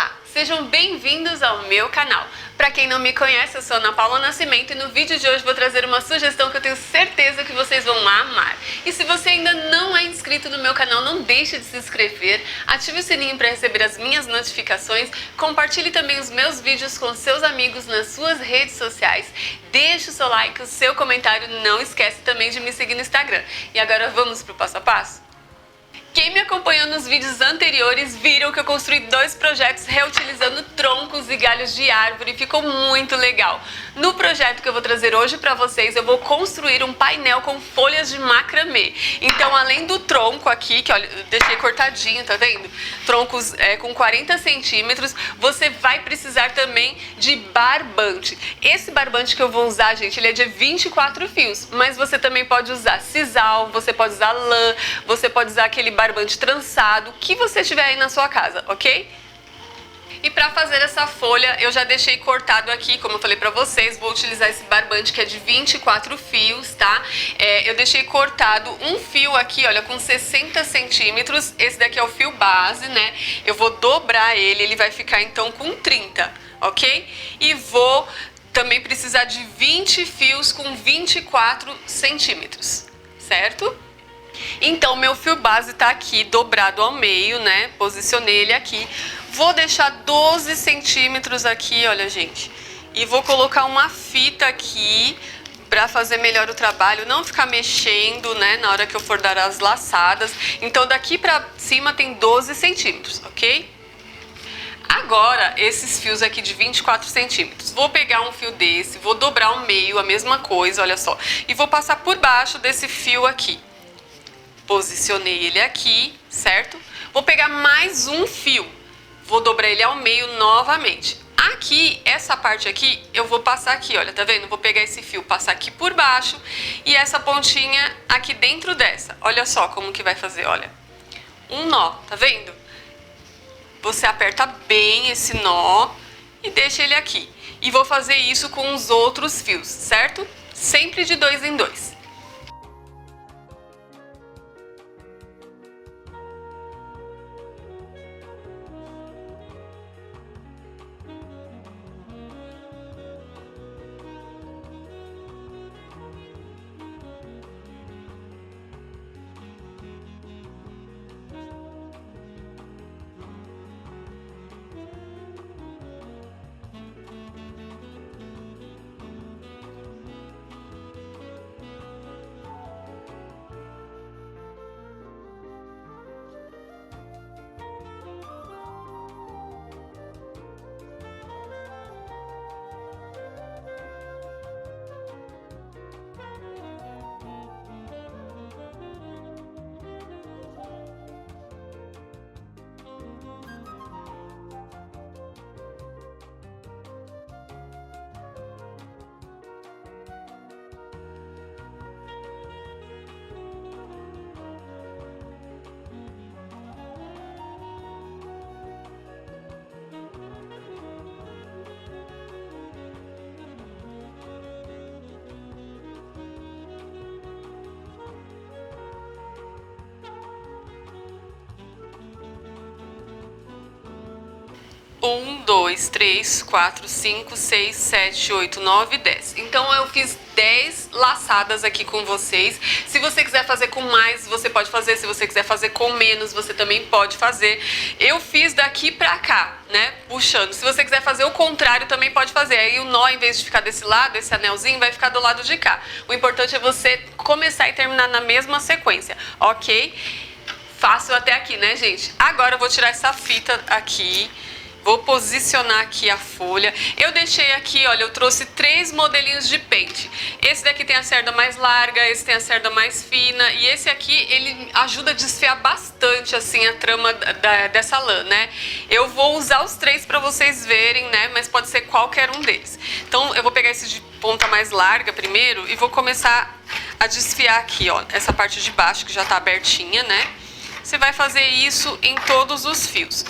Olá, sejam bem-vindos ao meu canal. Para quem não me conhece, eu sou Ana Paula Nascimento e no vídeo de hoje vou trazer uma sugestão que eu tenho certeza que vocês vão amar. E se você ainda não é inscrito no meu canal, não deixe de se inscrever, ative o sininho para receber as minhas notificações, compartilhe também os meus vídeos com seus amigos nas suas redes sociais, deixe o seu like, o seu comentário, não esquece também de me seguir no Instagram. E agora vamos pro passo a passo? Quem me acompanhou nos vídeos anteriores viram que eu construí dois projetos reutilizando troncos e galhos de árvore e ficou muito legal. No projeto que eu vou trazer hoje para vocês, eu vou construir um painel com folhas de macramê. Então, além do tronco aqui, que olha, eu deixei cortadinho, tá vendo? Troncos com 40 centímetros, você vai precisar também de barbante. Esse barbante que eu vou usar, gente, ele é de 24 fios, mas você também pode usar sisal, você pode usar lã, você pode usar aquele barbante trançado, o que você tiver aí na sua casa, ok? E para fazer essa folha, eu já deixei cortado aqui, como eu falei para vocês, vou utilizar esse barbante que é de 24 fios, tá? Eu deixei cortado um fio aqui, olha, com 60 centímetros, esse daqui é o fio base, né? Eu vou dobrar ele, ele vai ficar então com 30, ok? E vou também precisar de 20 fios com 24 centímetros, certo? Então, meu fio base tá aqui dobrado ao meio, né? Posicionei ele aqui. Vou deixar 12 centímetros aqui, olha, gente. E vou colocar uma fita aqui para fazer melhor o trabalho, não ficar mexendo, né? Na hora que eu for dar as laçadas. Então, daqui pra cima tem 12 centímetros, ok? Agora, esses fios aqui de 24 centímetros. Vou pegar um fio desse, vou dobrar ao meio, a mesma coisa, olha só. E vou passar por baixo desse fio aqui. Posicionei ele aqui, certo? Vou pegar mais um fio, vou dobrar ele ao meio novamente. Aqui, essa parte aqui, eu vou passar aqui, olha, tá vendo? Vou pegar esse fio, passar aqui por baixo e essa pontinha aqui dentro dessa. Olha só como que vai fazer, olha. Um nó, tá vendo? Você aperta bem esse nó e deixa ele aqui. E vou fazer isso com os outros fios, certo? Sempre de 2 em 2. Um, dois, três, quatro, cinco, seis, sete, oito, nove, 10. Então eu fiz 10 laçadas aqui com vocês. Se você quiser fazer com mais, você pode fazer. Se você quiser fazer com menos, você também pode fazer. Eu fiz daqui pra cá, né? Puxando. Se você quiser fazer o contrário, também pode fazer. Aí o nó, em vez de ficar desse lado, esse anelzinho, vai ficar do lado de cá. O importante é você começar e terminar na mesma sequência, ok? Fácil até aqui, né, gente? Agora eu vou tirar essa fita aqui. Vou posicionar aqui a folha. Eu deixei aqui, olha, eu trouxe 3 modelinhos de pente. Esse daqui tem a cerda mais larga, esse tem a cerda mais fina. E esse aqui, ele ajuda a desfiar bastante, assim, a trama dessa lã, né? Eu vou usar os 3 para vocês verem, né? Mas pode ser qualquer um deles. Então, eu vou pegar esse de ponta mais larga primeiro e vou começar a desfiar aqui, ó. Essa parte de baixo que já tá abertinha, né? Você vai fazer isso em todos os fios.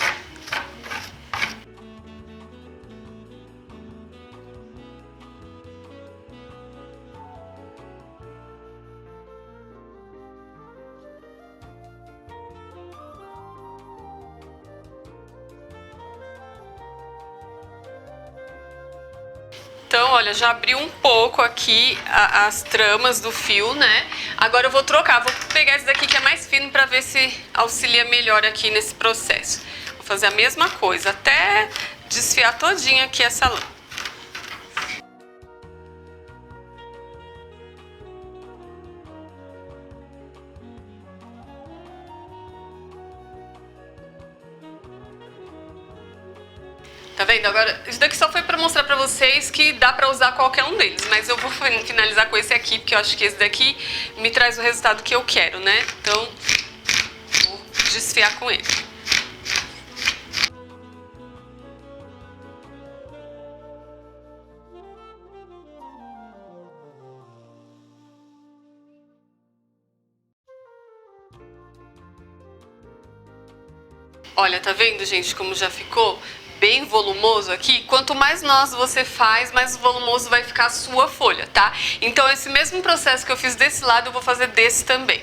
então, olha, já abriu um pouco aqui as tramas do fio, né? Agora eu vou trocar, vou pegar esse daqui que é mais fino pra ver se auxilia melhor aqui nesse processo. Vou fazer a mesma coisa, até desfiar todinha aqui essa lã. Tá vendo? Agora, isso daqui só foi pra mostrar pra vocês que dá pra usar qualquer um deles, mas eu vou finalizar com esse aqui, porque eu acho que esse daqui me traz o resultado que eu quero, né? Então, vou desfiar com ele. Olha, tá vendo, gente, como já ficou bem volumoso aqui? Quanto mais nós você faz, mais volumoso vai ficar a sua folha, tá? Então, esse mesmo processo que eu fiz desse lado, eu vou fazer desse também.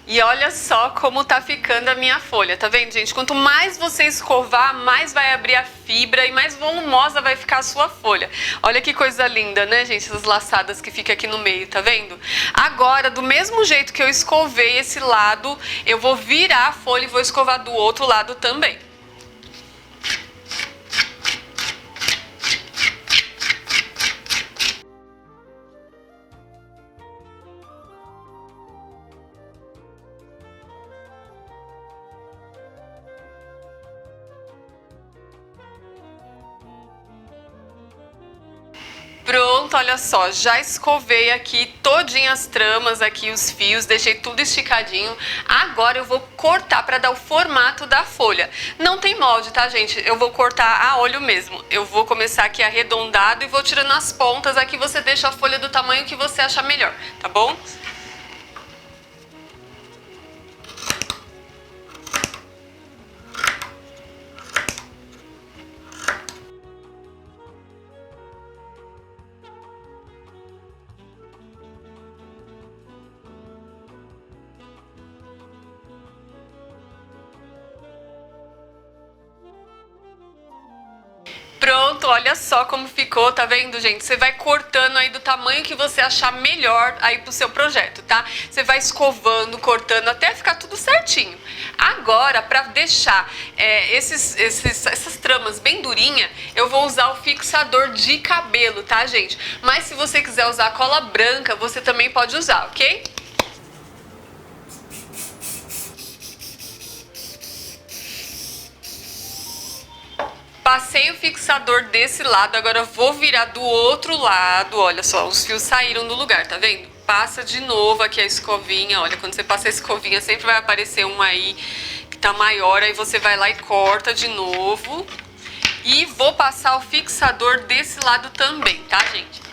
E olha só como tá ficando a minha folha, tá vendo, gente? Quanto mais você escovar, mais vai abrir a fibra e mais volumosa vai ficar a sua folha. Olha que coisa linda, né, gente? Essas laçadas que fica aqui no meio, tá vendo? Agora, do mesmo jeito que eu escovei esse lado, eu vou virar a folha e vou escovar do outro lado também. Pronto, olha só, já escovei aqui todinha as tramas, aqui os fios, deixei tudo esticadinho. Agora eu vou cortar para dar o formato da folha. Não tem molde, tá, gente? Eu vou cortar a olho mesmo. Eu vou começar aqui arredondado e vou tirando as pontas. Aqui você deixa a folha do tamanho que você achar melhor, tá bom? Pronto, olha só como ficou, tá vendo, gente? Você vai cortando aí do tamanho que você achar melhor aí pro seu projeto, tá? Você vai escovando, cortando, até ficar tudo certinho. Agora, pra deixar essas tramas bem durinha, eu vou usar o fixador de cabelo, tá, gente? Mas se você quiser usar cola branca, você também pode usar, ok? Passei o fixador desse lado, agora vou virar do outro lado. Olha só, os fios saíram do lugar, tá vendo? Passa de novo aqui a escovinha. Olha, quando você passa a escovinha, sempre vai aparecer um aí que tá maior. Aí você vai lá e corta de novo. E vou passar o fixador desse lado também, tá, gente?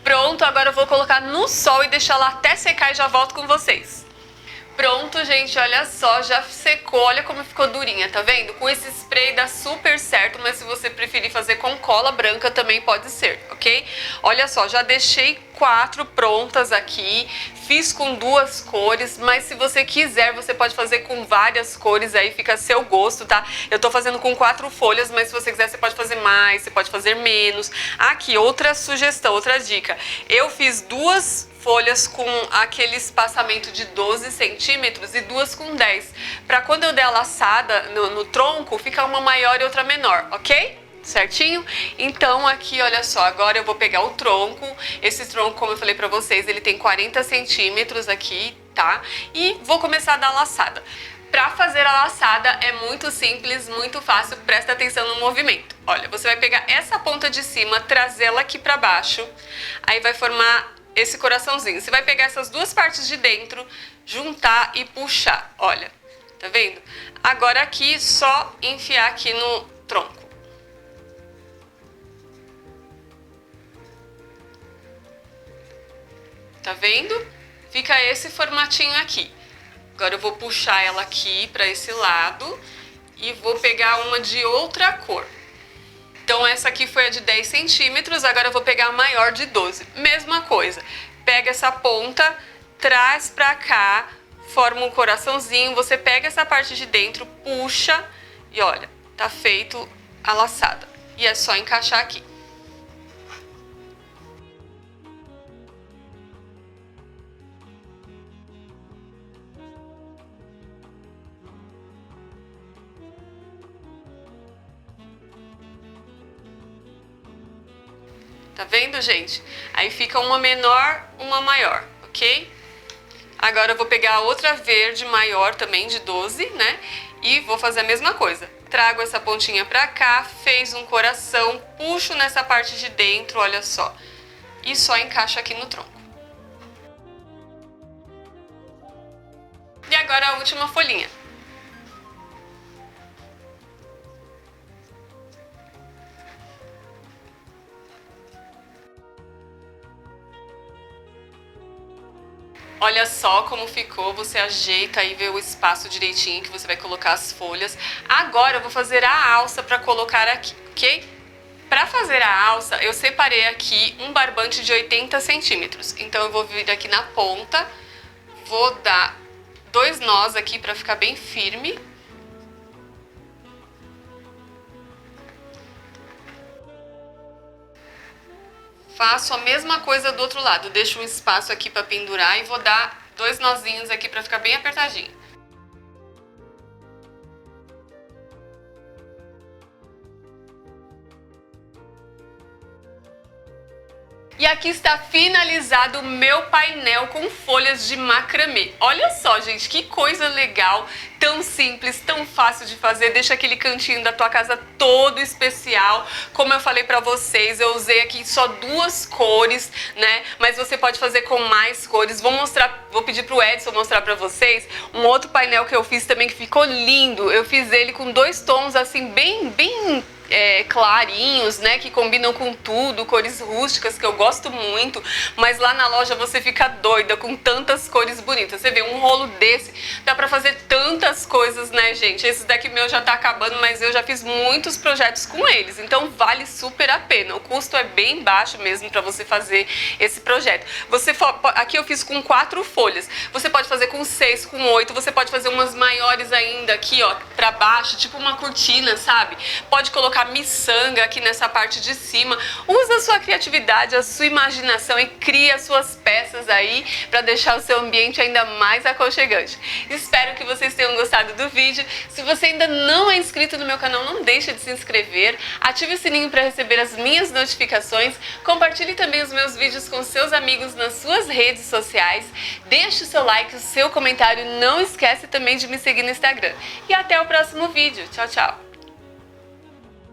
Pronto, agora eu vou colocar no sol e deixar lá até secar e já volto com vocês. Pronto, gente, olha só, já secou, olha como ficou durinha, tá vendo? Com esse spray dá super certo, mas se você preferir fazer com cola branca também pode ser, ok? Olha só, já deixei 4 prontas aqui, fiz com 2 cores, mas se você quiser, você pode fazer com várias cores, aí fica a seu gosto, tá? Eu tô fazendo com 4 folhas, mas se você quiser, você pode fazer mais, você pode fazer menos. Aqui, outra sugestão, outra dica. Eu fiz 2 folhas com aquele espaçamento de 12 centímetros e 2 com 10. Para quando eu der a laçada no tronco, fica uma maior e outra menor, ok? Certinho? Então aqui, olha só, agora eu vou pegar o tronco. Esse tronco, como eu falei pra vocês, ele tem 40 centímetros aqui, tá? E vou começar a dar a laçada. Pra fazer a laçada é muito simples, muito fácil, presta atenção no movimento. Olha, você vai pegar essa ponta de cima, trazê-la aqui pra baixo, aí vai formar esse coraçãozinho. Você vai pegar essas 2 partes de dentro, juntar e puxar, olha, tá vendo? Agora aqui, só enfiar aqui no tronco. Tá vendo? Fica esse formatinho aqui. Agora eu vou puxar ela aqui para esse lado e vou pegar uma de outra cor. Então essa aqui foi a de 10 centímetros, agora eu vou pegar a maior de 12. Mesma coisa, pega essa ponta, traz pra cá, forma um coraçãozinho, você pega essa parte de dentro, puxa e olha, tá feito a laçada. E é só encaixar aqui. Tá vendo, gente? Aí fica uma menor, uma maior, ok? Agora eu vou pegar a outra verde maior também, de 12, né? E vou fazer a mesma coisa. Trago essa pontinha pra cá, fez um coração, puxo nessa parte de dentro, olha só. E só encaixa aqui no tronco. E agora a última folhinha. Olha só como ficou, você ajeita aí, vê o espaço direitinho que você vai colocar as folhas. Agora eu vou fazer a alça para colocar aqui, ok? Para fazer a alça, eu separei aqui um barbante de 80 centímetros. Então eu vou vir aqui na ponta, vou dar 2 nós aqui para ficar bem firme. Faço a mesma coisa do outro lado, deixo um espaço aqui para pendurar e vou dar 2 nozinhos aqui para ficar bem apertadinho. E aqui está finalizado o meu painel com folhas de macramê. Olha só, gente, que coisa legal, tão simples, tão fácil de fazer, deixa aquele cantinho da tua casa todo especial. Como eu falei pra vocês, eu usei aqui só 2 cores, né? Mas você pode fazer com mais cores. Vou pedir pro Edson mostrar pra vocês um outro painel que eu fiz também que ficou lindo. Eu fiz ele com 2 tons assim bem clarinhos, né, que combinam com tudo, cores rústicas que eu gosto muito, mas lá na loja você fica doida com tantas cores bonitas. Você vê um rolo desse, dá pra fazer tantas coisas, né, gente? Esse daqui meu já tá acabando, mas eu já fiz muitos projetos com eles, então vale super a pena. O custo é bem baixo mesmo pra você fazer esse projeto. Aqui eu fiz com 4 folhas, você pode fazer com 6, com 8, você pode fazer umas maiores ainda aqui, ó, pra baixo, tipo uma cortina, sabe? Pode colocar miçanga aqui nessa parte de cima. Usa a sua criatividade, a sua imaginação e cria as suas peças aí para deixar o seu ambiente ainda mais aconchegante. Espero que vocês tenham gostado do vídeo. Se você ainda não é inscrito no meu canal, não deixe de se inscrever. Ative o sininho para receber as minhas notificações. Compartilhe também os meus vídeos com seus amigos nas suas redes sociais. Deixe o seu like, o seu comentário. Não esquece também de me seguir no Instagram. E até o próximo vídeo. Tchau, tchau!